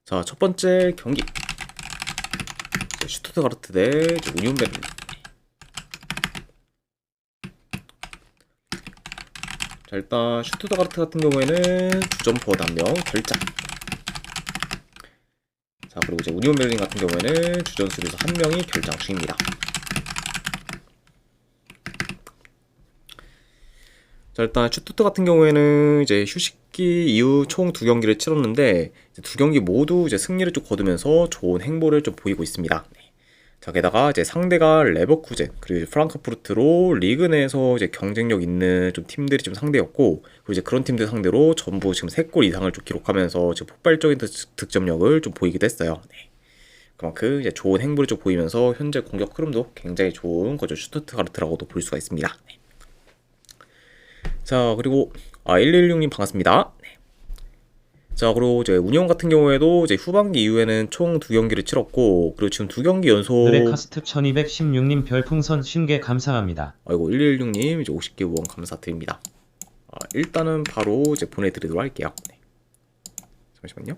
자, 첫 번째 경기. 슈투트가르트 대 우니온 베를린. 자, 일단 슈투트가르트 같은 경우에는 주점포 단명 결장. 자, 그리고 이제 우니온 베를린 같은 경우에는 주전 수비수 한 명이 결장 중입니다. 자, 일단 슈투트 같은 경우에는 이제 휴식기 이후 총 2경기를 치렀는데 두 경기 모두 이제 승리를 좀 거두면서 좋은 행보를 좀 보이고 있습니다. 자, 게다가 이제 상대가 레버쿠젠 그리고 프랑크푸르트로 리그 내에서 이제 경쟁력 있는 좀 팀들이 좀 상대였고, 그리고 이제 그런 팀들 상대로 전부 지금 3골 이상을 좀 기록하면서 지금 폭발적인 득점력을 좀 보이기도 했어요. 그만큼 이제 좋은 행보를 좀 보이면서 현재 공격 흐름도 굉장히 좋은 거죠. 슈투트가르트라고도 볼 수가 있습니다. 자, 그리고 1116님 반갑습니다. 자, 그리고 이제 운영 같은 경우에도 이제 후반기 이후에는 총 2경기를 치렀고, 그리고 지금 2경기 연속. 느레카스트 1216님 별풍선 50개 감사합니다. 아이고, 1116님 이제 50개 후원 감사드립니다. 일단은 바로 이제 보내드리도록 할게요. 네. 잠시만요.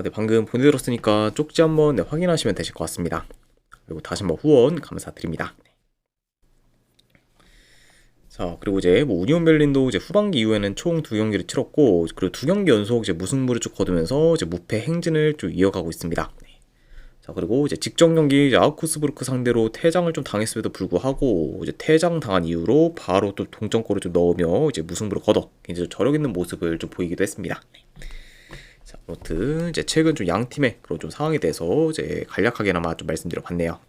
네, 방금 보내드렸으니까 쪽지 한번 확인하시면 되실 것 같습니다. 그리고 다시 한번 후원 감사드립니다. 자, 그리고 이제 우니온 베를린도 이제 후반기 이후에는 총 2경기를 치렀고, 그리고 2경기 연속 이제 무승부를 쭉 거두면서 이제 무패 행진을 좀 이어가고 있습니다. 자, 그리고 이제 직전 경기 이제 아우크스부르크 상대로 퇴장을 좀 당했음에도 불구하고 이제 퇴장 당한 이후로 바로 또 동점골을 좀 넣으며 이제 무승부를 거둬 이제 저력 있는 모습을 좀 보이기도 했습니다. 자, 아무튼 이제 최근 좀 양 팀의 그런 좀 상황에 대해서 이제 간략하게나마 좀 말씀드려봤네요.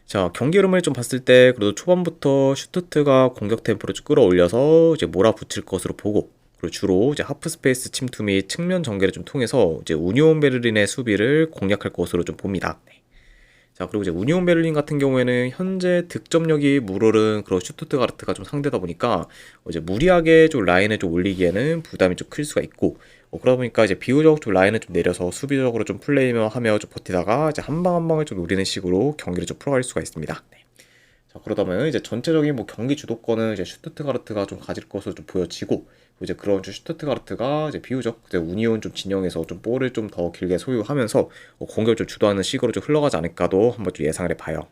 자, 경기 흐름을 좀 봤을 때 그래도 초반부터 슈투트가 공격 템포를 좀 끌어올려서 이제 몰아붙일 것으로 보고, 그리고 주로 이제 하프 스페이스 침투 및 측면 전개를 좀 통해서 이제 우니온 베를린의 수비를 공략할 것으로 좀 봅니다. 자, 그리고 이제 우니온 베를린 같은 경우에는 현재 득점력이 물오른 그런 슈투트가르트가 좀 상대다 보니까 이제 무리하게 좀 라인을 좀 올리기에는 부담이 좀 클 수가 있고, 그러다 보니까 이제 비교적 좀 라인을 좀 내려서 수비적으로 좀 플레이며 하며 좀 버티다가 이제 한 방 한 방을 좀 노리는 식으로 경기를 좀 풀어갈 수가 있습니다. 자, 그러다 보면 이제 전체적인 뭐 경기 주도권은 이제 슈투트가르트가 좀 가질 것으로 좀 보여지고, 이제 그런 좀 슈투트가르트가 이제 비교적 이제 우니온 좀 진영에서 좀 볼을 좀 더 길게 소유하면서 공격을 좀 주도하는 식으로 좀 흘러가지 않을까도 한번 좀 예상을 해봐요.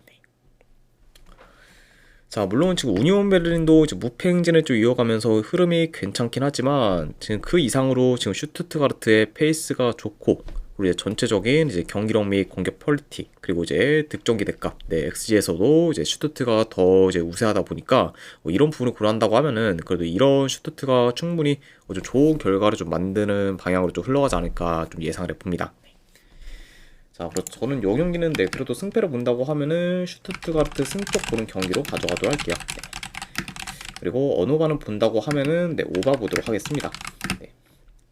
자, 물론 지금 우니온 베를린도 이제 무패 행진을 좀 이어가면서 흐름이 괜찮긴 하지만 지금 그 이상으로 지금 슈투트가르트의 페이스가 좋고, 그리고 이제 전체적인 이제 경기력 및 공격 퀄리티, 그리고 이제 득점 기대값, XG에서도 이제 슈투트가 더 이제 우세하다 보니까 이런 부분을 고려한다고 하면은 그래도 이런 슈투트가 충분히 좀 좋은 결과를 좀 만드는 방향으로 좀 흘러가지 않을까 좀 예상을 해봅니다. 자, 그래서 저는 이 경기는 그래도 승패를 본다고 하면은 슈투트가르트 승격 보는 경기로 가져가도록 할게요. 그리고 언어반은 본다고 하면은 오바 보도록 하겠습니다.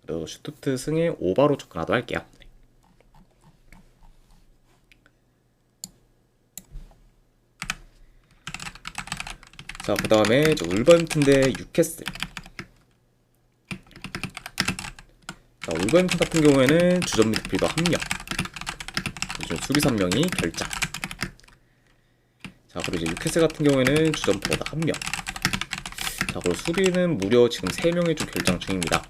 그래서 슈투트 승에 오바로 접근하도록 할게요. 자, 그 다음에 울버햄튼 대 뉴캐슬. 자, 울버햄튼 같은 경우에는 주전 미드필더 1명, 수비 3명이 결장. 자, 그리고 이제 뉴캐슬 같은 경우에는 주전 포워드 1명. 자, 그리고 수비는 무려 지금 3명이 좀 결장 중입니다.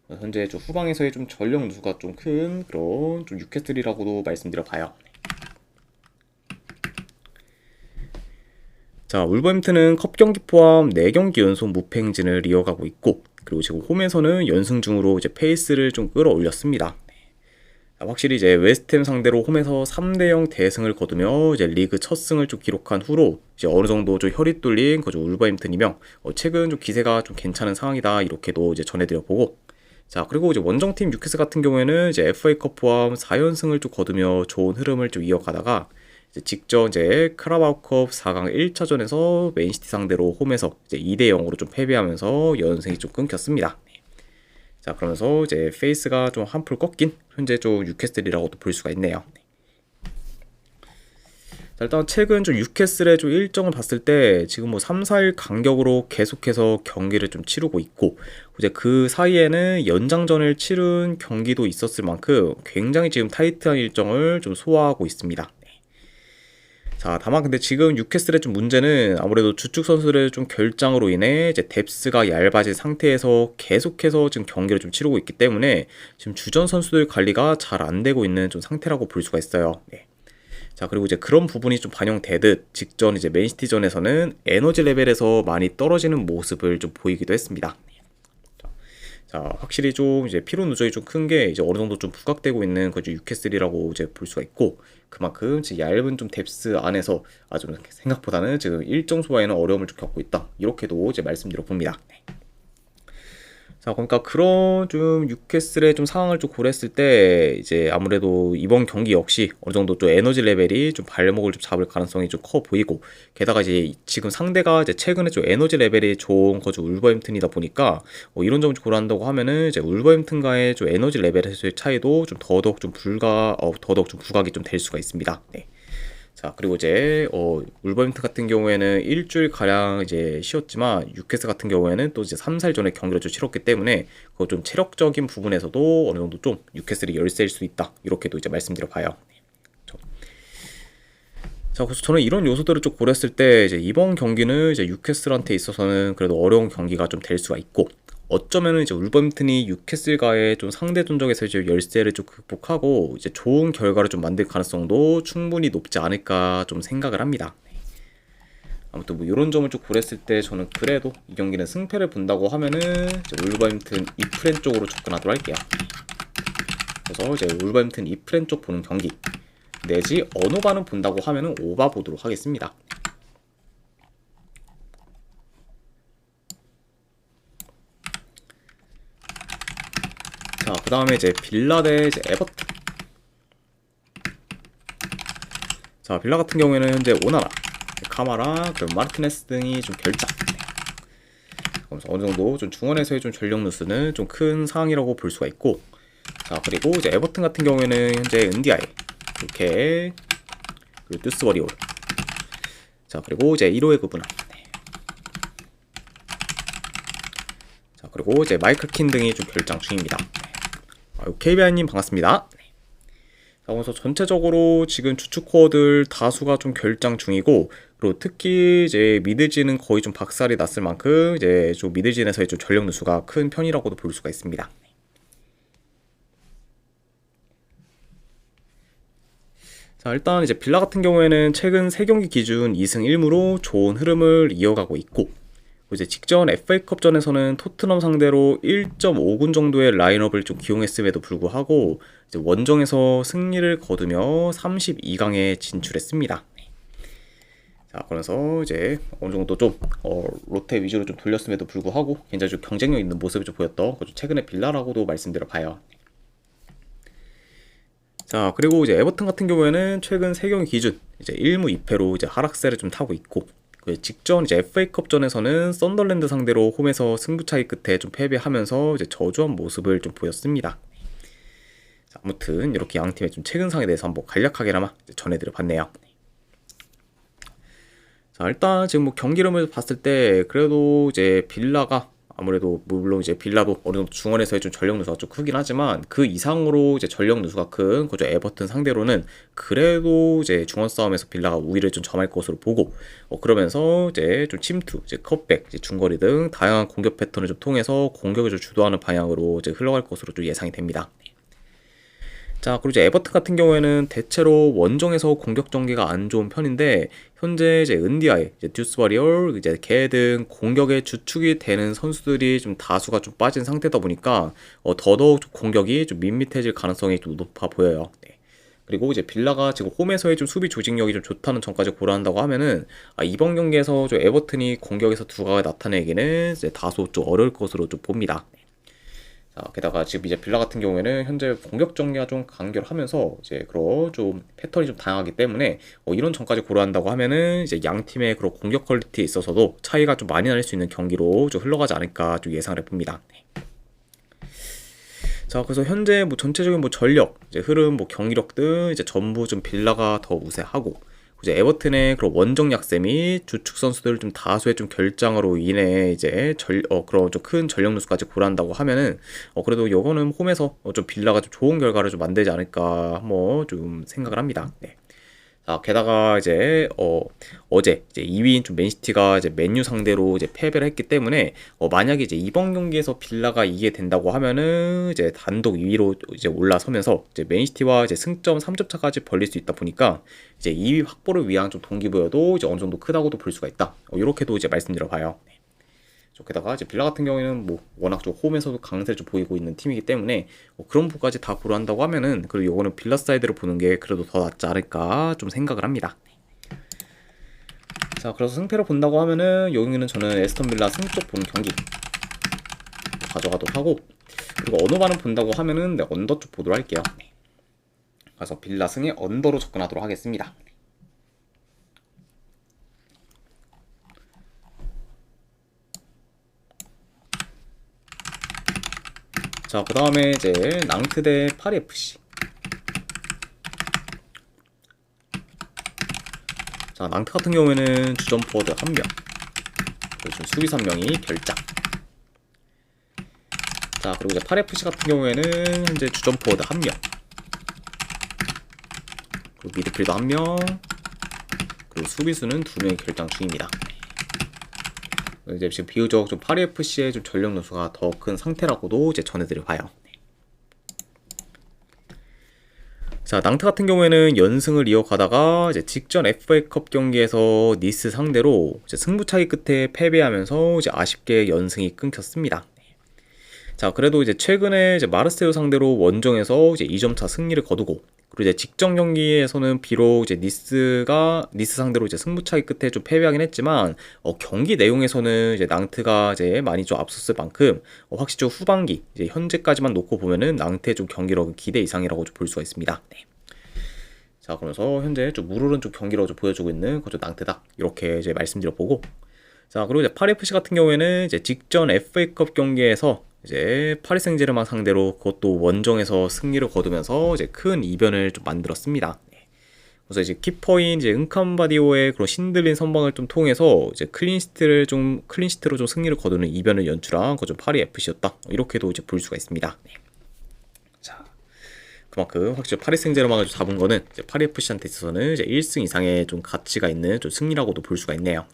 현재 좀 후방에서의 좀 전력 누수가 좀 큰 그런 좀 뉴캐슬이라고도 말씀드려봐요. 자, 울버햄튼은 컵 경기 포함 4경기 연속 무패 행진을 이어가고 있고, 그리고 지금 홈에서는 연승 중으로 이제 페이스를 좀 끌어올렸습니다. 확실히 이제 웨스트햄 상대로 홈에서 3대0 대승을 거두며 이제 리그 첫 승을 좀 기록한 후로 이제 어느 정도 좀 혈이 뚫린 거죠 울버햄튼이며, 최근 좀 기세가 좀 괜찮은 상황이다 이렇게도 이제 전해드려보고, 자, 그리고 이제 원정팀 뉴캐슬 같은 경우에는 이제 FA컵 포함 4연승을 좀 거두며 좋은 흐름을 좀 이어가다가 직전 이제 카라바오컵 4강 1차전에서 맨시티 상대로 홈에서 이제 2대0으로 좀 패배하면서 연승이 좀 끊겼습니다. 자, 그러면서 이제 페이스가 좀 한풀 꺾인 현재 좀 뉴캐슬이라고도 볼 수가 있네요. 자, 일단 최근 좀 뉴캐슬의 좀 일정을 봤을 때 지금 뭐 3, 4일 간격으로 계속해서 경기를 좀 치르고 있고, 이제 그 사이에는 연장전을 치른 경기도 있었을 만큼 굉장히 지금 타이트한 일정을 좀 소화하고 있습니다. 자, 다만 근데 지금 뉴캐슬의 좀 문제는 아무래도 주축 선수들의 좀 결장으로 인해 이제 뎁스가 얇아진 상태에서 계속해서 지금 경기를 좀 치르고 있기 때문에 지금 주전 선수들 관리가 잘 안 되고 있는 좀 상태라고 볼 수가 있어요. 네. 자, 그리고 이제 그런 부분이 좀 반영되듯 직전 이제 맨시티전에서는 에너지 레벨에서 많이 떨어지는 모습을 좀 보이기도 했습니다. 자, 확실히 좀 이제 피로 누적이 좀 큰 게 이제 어느 정도 좀 부각되고 있는 그 뉴캐슬이라고 이제 볼 수가 있고, 그만큼 지금 얇은 좀 뎁스 안에서 아주 생각보다는 지금 일정 수와에는 어려움을 좀 겪고 있다, 이렇게도 이제 말씀드려 봅니다. 자, 그러니까 그런 좀 뉴캐슬의 좀 상황을 좀 고려했을 때 이제 아무래도 이번 경기 역시 어느 정도 좀 에너지 레벨이 좀 발목을 좀 잡을 가능성이 좀 커 보이고, 게다가 이제 지금 상대가 이제 최근에 좀 에너지 레벨이 좋은 거죠 울버햄튼이다 보니까 이런 점을 좀 고려한다고 하면은 이제 울버햄튼과의 좀 에너지 레벨에서의 차이도 좀 더더욱 좀 더더욱 좀 부각이 좀 될 수가 있습니다. 네. 자, 그리고 이제 울버햄튼 같은 경우에는 일주일 가량 이제 쉬었지만 뉴캐슬 같은 경우에는 또 이제 3살 전에 경기를 좀 치렀기 때문에 그 좀 체력적인 부분에서도 어느 정도 좀 뉴캐슬이 열세일 수 있다, 이렇게도 이제 말씀드려 봐요. 자, 그래서 저는 이런 요소들을 좀 고렸을 때 이제 이번 경기는 이제 뉴캐슬한테 있어서는 그래도 어려운 경기가 좀 될 수가 있고, 어쩌면은 이제 울버햄튼이 뉴캐슬과의 좀 상대 전적에서 이제 열세를 좀 극복하고 이제 좋은 결과를 좀 만들 가능성도 충분히 높지 않을까 좀 생각을 합니다. 아무튼 뭐 이런 점을 좀 고렸을 때 저는 그래도 이 경기는 승패를 본다고 하면은 이제 울버햄튼 이프렌 쪽으로 접근하도록 할게요. 그래서 이제 울버햄튼 이프렌 쪽 보는 경기 내지 언오바는 본다고 하면은 오바 보도록 하겠습니다. 자, 그 다음에 이제 빌라 대 이제 에버튼. 자, 빌라 같은 경우에는 현재 오나라, 카마라, 그리고 마르티네스 등이 좀 결장. 그래서 어느 정도 좀 중원에서의 좀 전력 누수는 좀 큰 상황이라고 볼 수가 있고, 자, 그리고 이제 에버튼 같은 경우에는 현재 은디아이, 이렇게, 그리고 뚜스 워리올. 자, 그리고 이제 1호의 구분. 자, 그리고 이제 마이클 킨 등이 좀 결장 중입니다. KBI님 반갑습니다. 자, 그래서 전체적으로 지금 주축 코어들 다수가 좀 결장 중이고, 그리고 특히 이제 미드진은 거의 좀 박살이 났을 만큼 이제 좀 미드진에서의 좀 전력 누수가 큰 편이라고도 볼 수가 있습니다. 자, 일단 이제 빌라 같은 경우에는 최근 3경기 기준 2승 1무로 좋은 흐름을 이어가고 있고, 이제 직전 FA컵전에서는 토트넘 상대로 1.5군 정도의 라인업을 좀 기용했음에도 불구하고 이제 원정에서 승리를 거두며 32강에 진출했습니다. 자, 그래서 이제 어느 정도 좀 롯데 위주로 좀 돌렸음에도 불구하고 굉장히 좀 경쟁력 있는 모습을 좀 보였던 최근의 빌라라고도 말씀드려 봐요. 자, 그리고 이제 에버튼 같은 경우에는 최근 3경기 기준 이제 1무 2패로 이제 하락세를 좀 타고 있고, 그 직전 이제 FA컵전에서는 썬더랜드 상대로 홈에서 승부 차이 끝에 좀 패배하면서 이제 저조한 모습을 좀 보였습니다. 자, 아무튼 이렇게 양 팀의 좀 최근 상에 대해서 한번 간략하게나마 전해드려 봤네요. 자, 일단 지금 뭐 경기를 봤을 때 그래도 이제 빌라가 아무래도 물론 이제 빌라도 어느 정도 중원에서의 좀 전력 누수가 좀 크긴 하지만 그 이상으로 이제 전력 누수가 큰 그저 에버튼 상대로는 그래도 이제 중원 싸움에서 빌라가 우위를 좀 점할 것으로 보고, 그러면서 이제 좀 침투, 이제 컷백, 이제 중거리 등 다양한 공격 패턴을 좀 통해서 공격을 좀 주도하는 방향으로 이제 흘러갈 것으로 좀 예상이 됩니다. 자, 그리고 이제 에버튼 같은 경우에는 대체로 원정에서 공격 전개가 안 좋은 편인데, 현재 이제 은디아이, 이제 듀스 워리올, 이제 걔 등 공격의 주축이 되는 선수들이 좀 다수가 좀 빠진 상태다 보니까 더더욱 좀 공격이 좀 밋밋해질 가능성이 좀 높아 보여요. 네. 그리고 이제 빌라가 지금 홈에서의 좀 수비 조직력이 좀 좋다는 점까지 고려한다고 하면은 이번 경기에서 좀 에버튼이 공격에서 두각을 나타내기는 이제 다소 좀 어려울 것으로 좀 봅니다. 자, 게다가 지금 이제 빌라 같은 경우에는 현재 공격 전개가 좀 간결하면서 이제 그런 좀 패턴이 좀 다양하기 때문에 이런 점까지 고려한다고 하면은 이제 양 팀의 그런 공격 퀄리티에 있어서도 차이가 좀 많이 날 수 있는 경기로 좀 흘러가지 않을까 좀 예상을 해봅니다. 자, 그래서 현재 뭐 전체적인 뭐 전력, 이제 흐름, 뭐 경기력 등 이제 전부 좀 빌라가 더 우세하고, 이제 에버튼의 그런 원정 약세 및 주축 선수들 좀 다수의 좀 결장으로 인해 이제 그런 좀 큰 전력 누수까지 고려한다고 하면은 그래도 요거는 홈에서 좀 빌라가 좀 좋은 결과를 좀 만들지 않을까 뭐 좀 생각을 합니다. 네. 자, 게다가 이제 어제 이제 2위인 좀 맨시티가 이제 맨유 상대로 이제 패배를 했기 때문에 만약에 이제 이번 경기에서 빌라가 이기게 된다고 하면은 이제 단독 2위로 이제 올라서면서 이제 맨시티와 이제 승점 3점 차까지 벌릴 수 있다 보니까 이제 2위 확보를 위한 좀 동기부여도 이제 어느 정도 크다고도 볼 수가 있다. 이렇게도 이제 말씀드려 봐요. 게다가 이제 빌라 같은 경우에는 뭐 워낙 좀 홈에서도 강세를 좀 보이고 있는 팀이기 때문에 그런 부분까지 다 고려한다고 하면은 그리고 요거는 빌라 사이드를 보는 게 그래도 더 낫지 않을까 좀 생각을 합니다. 자, 그래서 승패를 본다고 하면은 여기는 저는 에스턴 빌라 승 쪽 보는 경기 가져가도록 하고, 그리고 언어반을 본다고 하면은 언더 쪽 보도록 할게요. 그래서 빌라 승의 언더로 접근하도록 하겠습니다. 자, 그 다음에 이제 낭트 대 파리FC. 자, 낭트 같은 경우에는 주전 포워드 1명, 그리고 수비수 1명이 결장. 자, 그리고 이제 파리FC 같은 경우에는 현재 주전 포워드 1명, 그리고 미드필더 1명, 그리고 수비수는 2명이 결장 중입니다. 이제 지금 비교적 좀 파리FC의 좀 전력 누수가 더 큰 상태라고도 이제 전해드려 봐요. 자, 낭트 같은 경우에는 연승을 이어가다가 이제 직전 FA컵 경기에서 니스 상대로 이제 승부차기 끝에 패배하면서 이제 아쉽게 연승이 끊겼습니다. 자, 그래도 이제 최근에 이제 마르세유 상대로 원정에서 이제 2점차 승리를 거두고, 그리고 이제 직전 경기에서는 비록 이제 니스 상대로 이제 승부차기 끝에 좀 패배하긴 했지만 경기 내용에서는 이제 낭트가 이제 많이 좀 앞섰을 만큼 확실히 좀 후반기 이제 현재까지만 놓고 보면은 낭트의 좀 경기력은 기대 이상이라고 좀 볼 수가 있습니다. 네. 자, 그러면서 현재 좀 무르른 좀 경기력을 좀 보여주고 있는 그좀 낭트다, 이렇게 이제 말씀드려 보고, 자, 그리고 이제 파리FC 같은 경우에는 이제 직전 FA컵 경기에서 이제 파리 생제르맹 상대로 그것도 원정에서 승리를 거두면서 이제 큰 이변을 좀 만들었습니다. 그래서 이제 키퍼인 이제 은캄바디오의 그런 신들린 선방을 좀 통해서 이제 클린시트로 좀 승리를 거두는 이변을 연출한 그좀 파리 FC였다, 이렇게도 이제 볼 수가 있습니다. 자, 그만큼 확실히 파리 생제르맹을 잡은 거는 이제 파리 FC한테 있어서는 이제 1승 이상의 좀 가치가 있는 좀 승리라고도 볼 수가 있네요.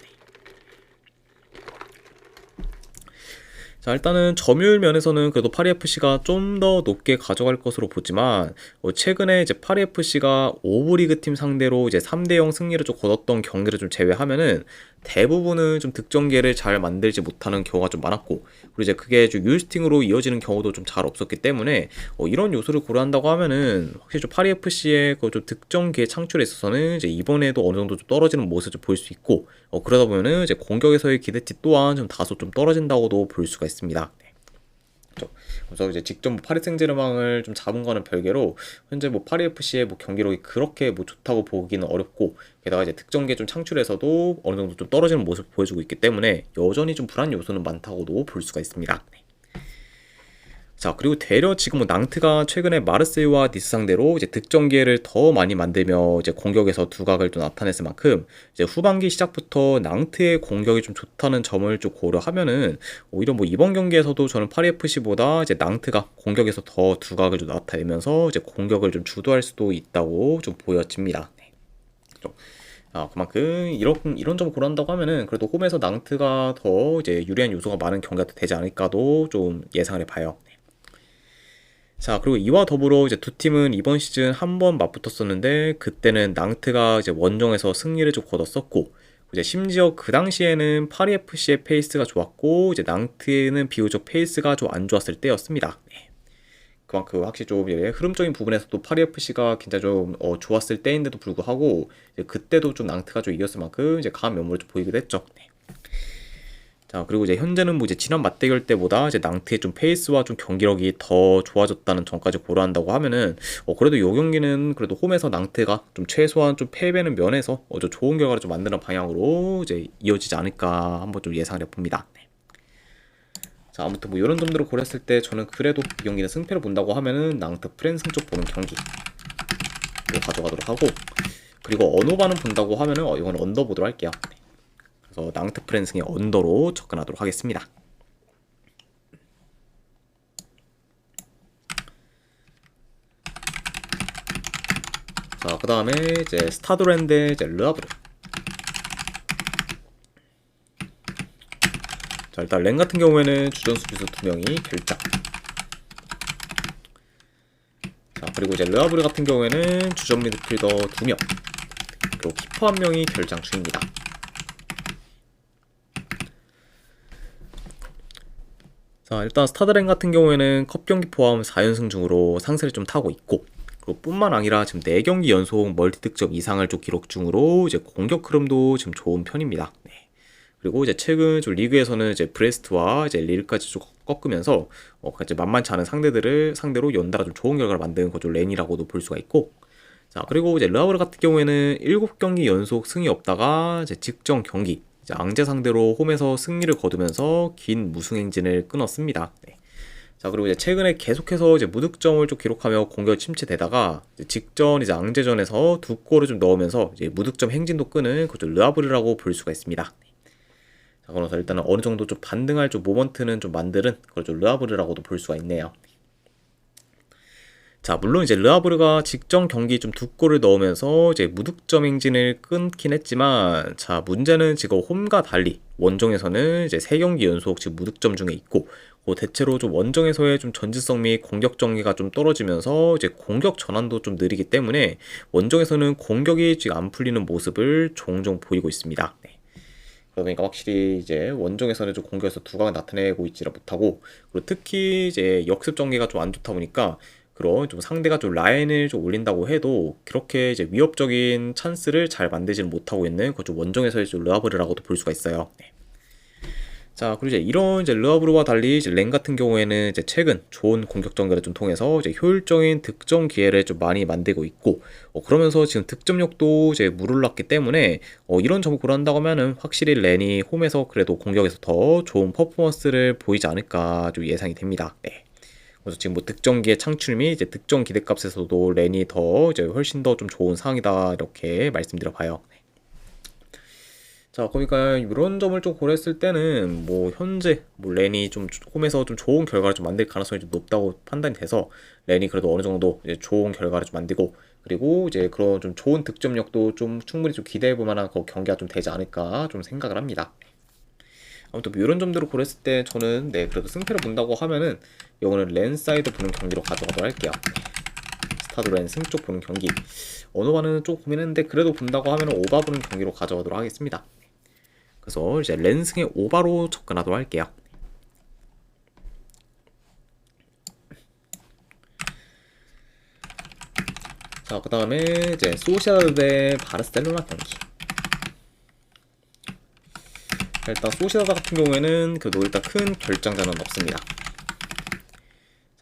자, 일단은 점유율 면에서는 그래도 파리FC가 좀 더 높게 가져갈 것으로 보지만 최근에 이제 파리FC가 5부 리그 팀 상대로 이제 3대0 승리를 좀 거뒀던 경기를 좀 제외하면은 대부분은 좀 득점계를 잘 만들지 못하는 경우가 좀 많았고, 그리고 이제 그게 좀 유스팅으로 이어지는 경우도 좀 잘 없었기 때문에 이런 요소를 고려한다고 하면은 확실히 좀 파리FC의 그 좀 득점계 창출에 있어서는 이제 이번에도 어느 정도 좀 떨어지는 모습을 볼 수 있고, 그러다 보면은 이제 공격에서의 기대치 또한 좀 다소 좀 떨어진다고도 볼 수가 있습니다. 그래서 이제 직접 뭐 파리 생제르맹을 좀 잡은 거는 별개로 현재 뭐 파리 FC의 뭐 경기력이 그렇게 뭐 좋다고 보기는 어렵고, 게다가 이제 득점계 좀 창출에서도 어느 정도 좀 떨어지는 모습을 보여주고 있기 때문에 여전히 좀 불안 요소는 많다고도 볼 수가 있습니다. 자, 그리고 되려 지금 뭐 낭트가 최근에 마르세유와 니스 상대로 이제 득점 기회를 더 많이 만들며 이제 공격에서 두각을 또 나타냈을 만큼 이제 후반기 시작부터 낭트의 공격이 좀 좋다는 점을 좀 고려하면은 오히려 뭐 이번 경기에서도 저는 파리 FC보다 이제 낭트가 공격에서 더 두각을 좀 나타내면서 이제 공격을 좀 주도할 수도 있다고 좀 보여집니다. 그만큼 이런 점을 고려한다고 하면은 그래도 홈에서 낭트가 더 이제 유리한 요소가 많은 경기가 되지 않을까도 좀 예상을 해봐요. 자, 그리고 이와 더불어 이제 두 팀은 이번 시즌 한 번 맞붙었었는데 그때는 낭트가 이제 원정에서 승리를 좀 거뒀었고, 이제 심지어 그 당시에는 파리 FC의 페이스가 좋았고 이제 낭트에는 비교적 페이스가 좀 안 좋았을 때였습니다. 그만큼 확실히 좀 흐름적인 부분에서도 파리 FC가 굉장히 좀 좋았을 때인데도 불구하고 이제 그때도 좀 낭트가 좀 이겼을 만큼 이제 강한 면모를 좀 보이기도 했죠. 자, 그리고 이제 현재는 뭐 이제 지난 맞대결 때보다 이제 낭트의 좀 페이스와 좀 경기력이 더 좋아졌다는 점까지 고려한다고 하면은 그래도 요 경기는 그래도 홈에서 낭트가 좀 최소한 좀 패배는 면에서 좀 좋은 결과를 좀 만드는 방향으로 이제 이어지지 않을까 한번 좀 예상을 해봅니다. 자, 아무튼 뭐 이런 점들을 고렸을 때 저는 그래도 이 경기는 승패를 본다고 하면은 낭트 프랜승 쪽 보는 경기로 가져가도록 하고, 그리고 언어반은 본다고 하면은 이건 언더 보도록 할게요. 그래서 낭트 프랜승의 언더로 접근하도록 하겠습니다. 자, 그 다음에 이제 스타드렌 대 이제 르아브르. 자, 일단 렌 같은 경우에는 주전 수비수 2명이 결장. 자, 그리고 이제 르아브르 같은 경우에는 주전 미드필더 2명, 그리고 키퍼 1명이 결장 중입니다. 자, 일단 스타드렌 같은 경우에는 컵 경기 포함 4연승 중으로 상세를 좀 타고 있고, 그리고 뿐만 아니라 지금 4경기 연속 멀티 득점 이상을 좀 기록 중으로 이제 공격 흐름도 지금 좋은 편입니다. 네. 그리고 이제 최근 좀 리그에서는 이제 브레스트와 이제 릴까지 좀 꺾으면서 이제 만만치 않은 상대들을 상대로 연달아 좀 좋은 결과를 만든 거죠. 렌이라고도 볼 수가 있고. 자, 그리고 이제 르아브르 같은 경우에는 7경기 연속 승이 없다가 이제 직전 경기 이제 앙제 상대로 홈에서 승리를 거두면서 긴 무승 행진을 끊었습니다. 네. 자, 그리고 이제 최근에 계속해서 이제 무득점을 좀 기록하며 공격 침체되다가 이제 직전 이제 앙제전에서 2골을 좀 넣으면서 이제 무득점 행진도 끄는 그죠 르아브르라고 볼 수가 있습니다. 자, 그래서 일단은 어느 정도 좀 반등할 좀 모먼트는 좀 만드는 그런 좀 르아브르라고도 볼 수가 있네요. 자, 물론 이제 르아브르가 직전 경기 좀 2골을 넣으면서 이제 무득점 행진을 끊긴 했지만, 자, 문제는 지금 홈과 달리 원정에서는 이제 3경기 연속 지금 무득점 중에 있고, 대체로 좀 원정에서의 좀 전지성 및 공격 전개가 좀 떨어지면서 이제 공격 전환도 좀 느리기 때문에 원정에서는 공격이 지금 안 풀리는 모습을 종종 보이고 있습니다. 네. 그러니까 확실히 이제 원정에서는 좀 공격에서 두각을 나타내고 있지를 못하고, 그리고 특히 이제 역습 전개가 좀 안 좋다 보니까 그런 좀 상대가 좀 라인을 좀 올린다고 해도 그렇게 이제 위협적인 찬스를 잘 만들지는 못하고 있는 그 좀 원정에서의 좀 르아브르라고도 볼 수가 있어요. 네. 자, 그리고 이제 이런 이제 르아브르와 달리 이제 렌 같은 경우에는 이제 최근 좋은 공격 전개를 좀 통해서 이제 효율적인 득점 기회를 좀 많이 만들고 있고, 그러면서 지금 득점력도 이제 물올랐기 때문에 이런 점을 고려한다고 하면은 확실히 렌이 홈에서 그래도 공격에서 더 좋은 퍼포먼스를 보이지 않을까 좀 예상이 됩니다. 네. 그래서 지금 뭐 득점기의 창출 및 이제 득점 기대값에서도 렌이 더 이제 훨씬 더 좀 좋은 상황이다 이렇게 말씀드려 봐요. 자, 그러니까 이런 점을 좀 고려했을 때는 뭐 현재 뭐 렌이 좀 홈에서 좀 좋은 결과를 좀 만들 가능성이 좀 높다고 판단이 돼서 렌이 그래도 어느 정도 이제 좋은 결과를 좀 만들고, 그리고 이제 그런 좀 좋은 득점력도 좀 충분히 좀 기대해 볼 만한 그 경기가 좀 되지 않을까 좀 생각을 합니다. 아무튼 뭐 이런 점들을 고렸을 때 저는 네 그래도 승패를 본다고 하면은 이거는 렌 사이드 보는 경기로 가져가도록 할게요. 스타드 렌 승쪽 보는 경기. 어느 반은 좀 고민했는데 그래도 본다고 하면은 오바 보는 경기로 가져가도록 하겠습니다. 그래서 이제 렌승의 오바로 접근하도록 할게요. 자, 그 다음에 이제 소시아드 대 바르셀로나 경기. 일단 소시아드 같은 경우에는 그래도 일단 큰 결장자는 없습니다.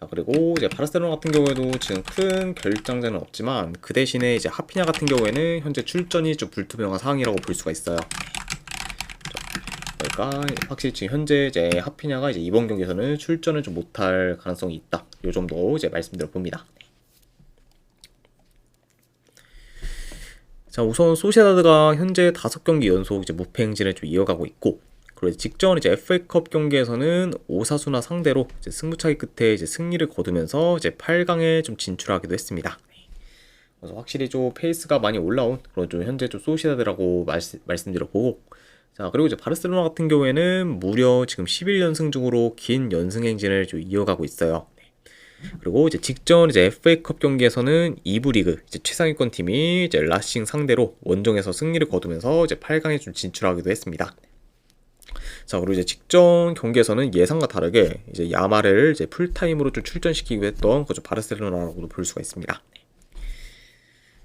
자, 그리고 이제 바르셀로나 같은 경우에도 지금 큰 결장자는 없지만 그 대신에 이제 하피냐 같은 경우에는 현재 출전이 좀 불투명한 상황이라고 볼 수가 있어요. 그러니까 확실히 지금 현재 이제 하피냐가 이제 이번 경기에서는 출전을 좀 못할 가능성이 있다. 요 정도 이제 말씀드려 봅니다. 자, 우선 소시에다드가 현재 5경기 연속 이제 무패 행진을 좀 이어가고 있고, 그리고 직전 이제 FA컵 경기에서는 오사수나 상대로 이제 승부차기 끝에 이제 승리를 거두면서 이제 8강에 좀 진출하기도 했습니다. 그래서 확실히 좀 페이스가 많이 올라온 그런 좀 현재 좀 소시에다드라고 말씀드려 보고, 자, 그리고 이제 바르셀로나 같은 경우에는 무려 지금 11연승 중으로 긴 연승 행진을 좀 이어가고 있어요. 그리고 이제 직전 이제 FA컵 경기에서는 2부 리그 이제 최상위권 팀이 이제 라싱 상대로 원정에서 승리를 거두면서 이제 8강에 좀 진출하기도 했습니다. 자, 그리고 이제 직전 경기에서는 예상과 다르게 이제 야마를 이제 풀타임으로 좀 출전시키기도 했던 그저 바르셀로나라고도 볼 수가 있습니다.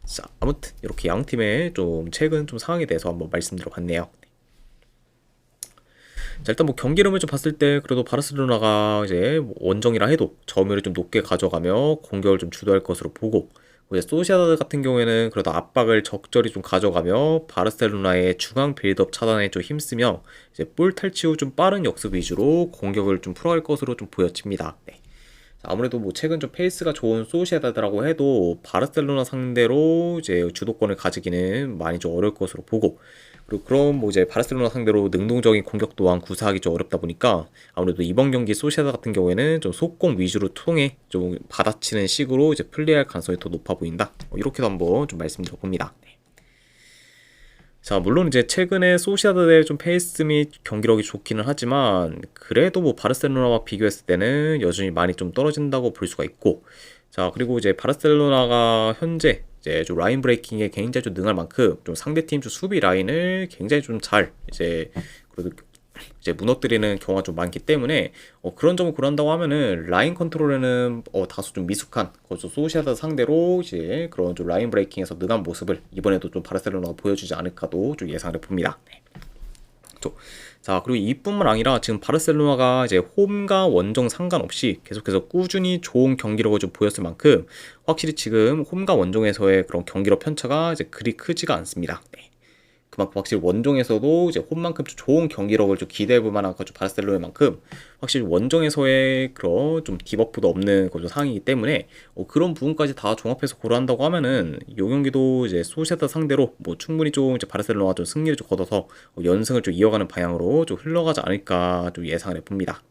자, 아무튼 이렇게 양 팀의 좀 최근 좀 상황에 대해서 한번 말씀드려 봤네요. 자, 일단 뭐 경기 흐름을 좀 봤을 때 그래도 바르셀로나가 이제 뭐 원정이라 해도 점유율을 좀 높게 가져가며 공격을 좀 주도할 것으로 보고, 이제 소시에다드 같은 경우에는 그래도 압박을 적절히 좀 가져가며 바르셀로나의 중앙 빌드업 차단에 좀 힘쓰며 이제 볼 탈취 후 좀 빠른 역습 위주로 공격을 좀 풀어갈 것으로 좀 보여집니다. 네. 아무래도 뭐 최근 좀 페이스가 좋은 소시에다드라고 해도 바르셀로나 상대로 이제 주도권을 가지기는 많이 좀 어려울 것으로 보고, 그리고 그럼 뭐 이제 바르셀로나 상대로 능동적인 공격 또한 구사하기 좀 어렵다 보니까 아무래도 이번 경기 소시에다 같은 경우에는 좀 속공 위주로 통해 좀 받아치는 식으로 이제 플레이할 가능성이 더 높아 보인다. 이렇게도 한번 좀 말씀드려 봅니다. 자, 물론 이제 최근에 소시에다드의 좀 페이스 및 경기력이 좋기는 하지만 그래도 뭐 바르셀로나와 비교했을 때는 여전히 많이 좀 떨어진다고 볼 수가 있고, 자, 그리고 이제 바르셀로나가 현재 이제 좀 라인 브레이킹에 굉장히 좀 능할 만큼 좀 상대팀 좀 수비 라인을 굉장히 좀 잘 이제 그래도 이제 무너뜨리는 경우가 좀 많기 때문에 그런 점을 고려한다고 하면은 라인 컨트롤에는 다소 좀 미숙한 거죠. 소시에다드 상대로 이제 그런 좀 라인 브레이킹에서 능한 모습을 이번에도 좀 바르셀로나가 보여주지 않을까도 좀 예상을 해봅니다. 네. 자, 그리고 이뿐만 아니라 지금 바르셀로나가 이제 홈과 원정 상관없이 계속해서 꾸준히 좋은 경기력을 좀 보였을 만큼 확실히 지금 홈과 원정에서의 그런 경기력 편차가 이제 그리 크지가 않습니다. 네. 그만큼 확실히 원정에서도 이제 홈만큼 좀 좋은 경기력을 좀 기대해 볼 만한 좀 바르셀로나만큼 확실히 원정에서의 그런 좀 디버프도 없는 그런 상황이기 때문에 그런 부분까지 다 종합해서 고려한다고 하면은 이 경기도 이제 소시에다 상대로 뭐 충분히 좀 이제 바르셀로나가 좀 승리를 좀 거둬서 연승을 좀 이어가는 방향으로 좀 흘러가지 않을까 좀 예상을 해봅니다.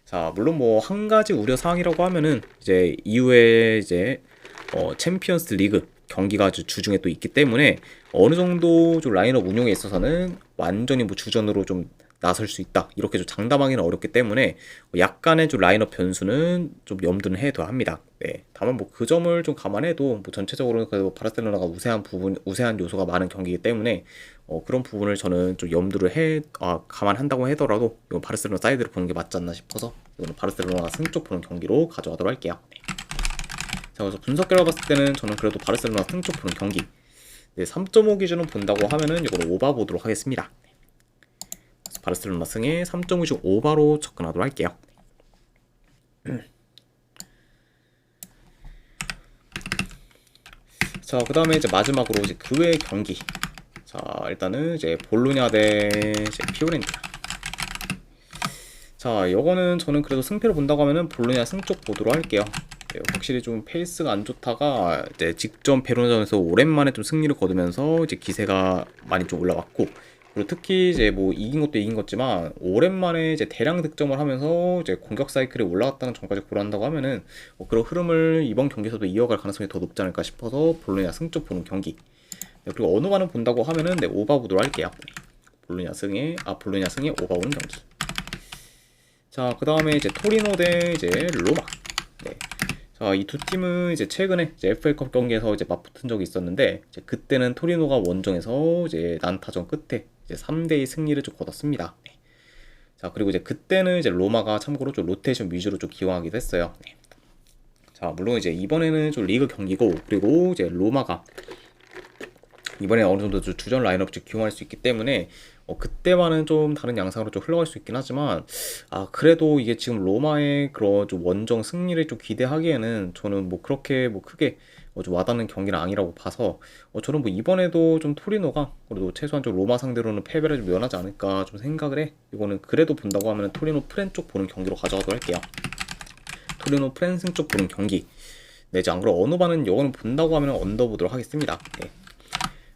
자, 물론 뭐 한 가지 우려 사항이라고 하면은 이제 이후에 이제 챔피언스 리그 경기가 주중에 또 있기 때문에 어느 정도 좀 라인업 운용에 있어서는 완전히 뭐 주전으로 좀 나설 수 있다, 이렇게 좀 장담하기는 어렵기 때문에 약간의 좀 라인업 변수는 좀 염두는 해둬야 합니다. 네, 다만 뭐 그 점을 좀 감안해도 뭐 전체적으로는 그래도 바르셀로나가 우세한 요소가 많은 경기이기 때문에 그런 부분을 저는 좀 감안한다고 하더라도 이건 바르셀로나 사이드를 보는 게 맞지 않나 싶어서 이거는 바르셀로나가 승 쪽 보는 경기로 가져가도록 할게요. 네. 자, 그래서 분석 결과 봤을 때는 저는 그래도 바르셀로나 승쪽 보는 경기, 네, 3.5 기준으로 본다고 하면은 이거는 오바 보도록 하겠습니다. 그래서 바르셀로나 승에 3.5 기준 오바로 접근하도록 할게요. 자, 그 다음에 이제 마지막으로 이제 그 외의 경기. 자, 일단은 이제 볼로냐 대 이제 피오렌티나. 자, 이거는 저는 그래도 승패를 본다고 하면은 볼로냐 승쪽 보도록 할게요. 네, 확실히 좀 페이스가 안 좋다가 이제 직전 베로나전에서 오랜만에 좀 승리를 거두면서 이제 기세가 많이 좀 올라왔고, 그리고 특히 이제 뭐 이긴 것도 이긴 거지만 오랜만에 이제 대량 득점을 하면서 이제 공격 사이클이 올라갔다는 점까지 고려한다고 하면은 그런 흐름을 이번 경기에서도 이어갈 가능성이 더 높지 않을까 싶어서 볼로냐 승쪽 보는 경기. 네, 그리고 어느 반을 본다고 하면은 네, 오바 보도록 할게요. 볼로냐 승에 오바 오는 경기. 자, 그 다음에 이제 토리노 대 이제 로마. 네. 자, 이 두 팀은 이제 최근에 이제 FA컵 경기에서 이제 맞붙은 적이 있었는데, 이제 그때는 토리노가 원정에서 이제 난타전 끝에 이제 3대2 승리를 좀 거뒀습니다. 네. 자, 그리고 이제 그때는 이제 로마가 참고로 좀 로테이션 위주로 좀 기용하기도 했어요. 네. 자, 물론 이제 이번에는 좀 리그 경기고, 그리고 이제 로마가 이번에 어느 정도 주전 라인업 기용할 수 있기 때문에 그때와는 좀 다른 양상으로 좀 흘러갈 수 있긴 하지만, 그래도 이게 지금 로마의 그런 좀 원정 승리를 좀 기대하기에는 저는 뭐 그렇게 뭐 크게 좀 와닿는 경기는 아니라고 봐서 저는 뭐 이번에도 좀 토리노가 그래도 최소한 좀 로마 상대로는 패배를 좀 면하지 않을까 좀 생각을 해. 이거는 그래도 본다고 하면 토리노 프렌 쪽 보는 경기로 가져가도록 할게요. 토리노 프렌 승 쪽 보는 경기. 네, 이제 안 그럼 어느 반은 이거는 본다고 하면 언더 보도록 하겠습니다. 네.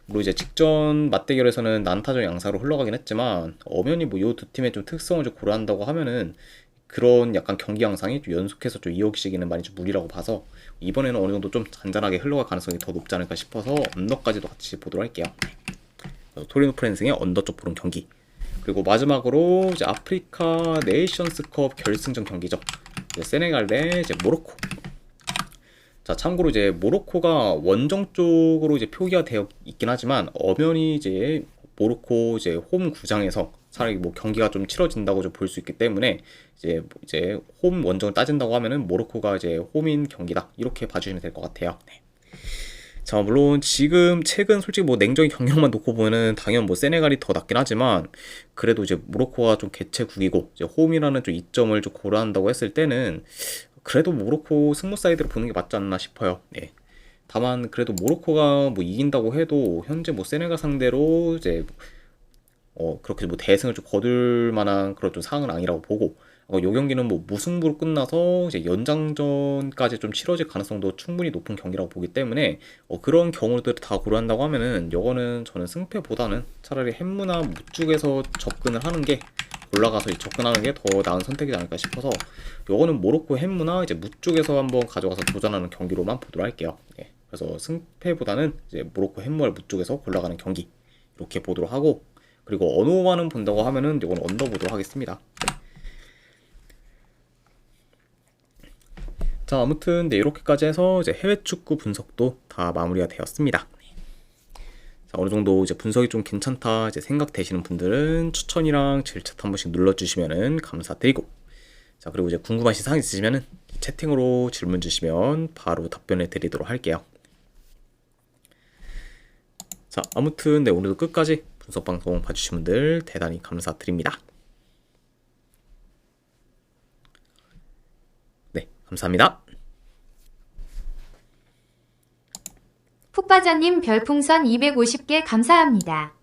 물론 이제 직전 맞대결에서는 난타전 양사로 흘러가긴 했지만 엄연히 뭐 이 두 팀의 좀 특성을 좀 고려한다고 하면은 그런 약간 경기 양상이 좀 연속해서 좀 이어지기는 많이 좀 무리라고 봐서 이번에는 어느 정도 좀 잔잔하게 흘러갈 가능성이 더 높지 않을까 싶어서 언더까지도 같이 보도록 할게요. 토리노 프렌승의 언더 쪽 보는 경기. 그리고 마지막으로 이제 아프리카 네이션스컵 결승전 경기죠. 이제 세네갈 대 이제 모로코. 자, 참고로 이제 모로코가 원정 쪽으로 이제 표기가 되어 있긴 하지만 엄연히 이제 모로코 이제 홈 구장에서 차라리 뭐 경기가 좀 치러진다고 좀 볼 수 있기 때문에 이제 홈 원정을 따진다고 하면은 모로코가 이제 홈인 경기다, 이렇게 봐주시면 될 것 같아요. 네. 자, 물론 지금 최근 솔직히 뭐 냉정히 경력만 놓고 보면은 당연 뭐 세네갈이 더 낫긴 하지만 그래도 이제 모로코가 좀 개최국이고 이제 홈이라는 좀 이점을 좀 고려한다고 했을 때는 그래도 모로코 승무 사이드로 보는 게 맞지 않나 싶어요. 네. 다만 그래도 모로코가 뭐 이긴다고 해도 현재 뭐 세네갈 상대로 이제 그렇게 뭐 대승을 좀 거둘 만한 그런 좀 상황은 아니라고 보고, 요 경기는 뭐 무승부로 끝나서 이제 연장전까지 좀 치러질 가능성도 충분히 높은 경기라고 보기 때문에 그런 경우들을 다 고려한다고 하면은 요거는 저는 승패보다는 차라리 햄무나 무 쪽에서 접근을 하는 게 올라가서 접근하는 게 더 나은 선택이지 않을까 싶어서 요거는 모로코 햄무나 이제 무 쪽에서 한번 가져가서 도전하는 경기로만 보도록 할게요. 예, 그래서 승패보다는 이제 모로코 햄무와 무 쪽에서 골라가는 경기 이렇게 보도록 하고 그리고 언어만은 본다고 하면은 요건 언더 보도록 하겠습니다. 네. 자, 아무튼 네, 이렇게까지 해서 이제 해외 축구 분석도 다 마무리가 되었습니다. 자, 어느 정도 이제 분석이 좀 괜찮다 이제 생각되시는 분들은 추천이랑 질책 한 번씩 눌러주시면은 감사드리고, 자, 그리고 이제 궁금하신 사항 있으시면은 채팅으로 질문 주시면 바로 답변해 드리도록 할게요. 자, 아무튼 네, 오늘도 끝까지 분석 방송 봐주신 분들 대단히 감사드립니다. 네, 감사합니다. 푹빠자님 별풍선 250개 감사합니다.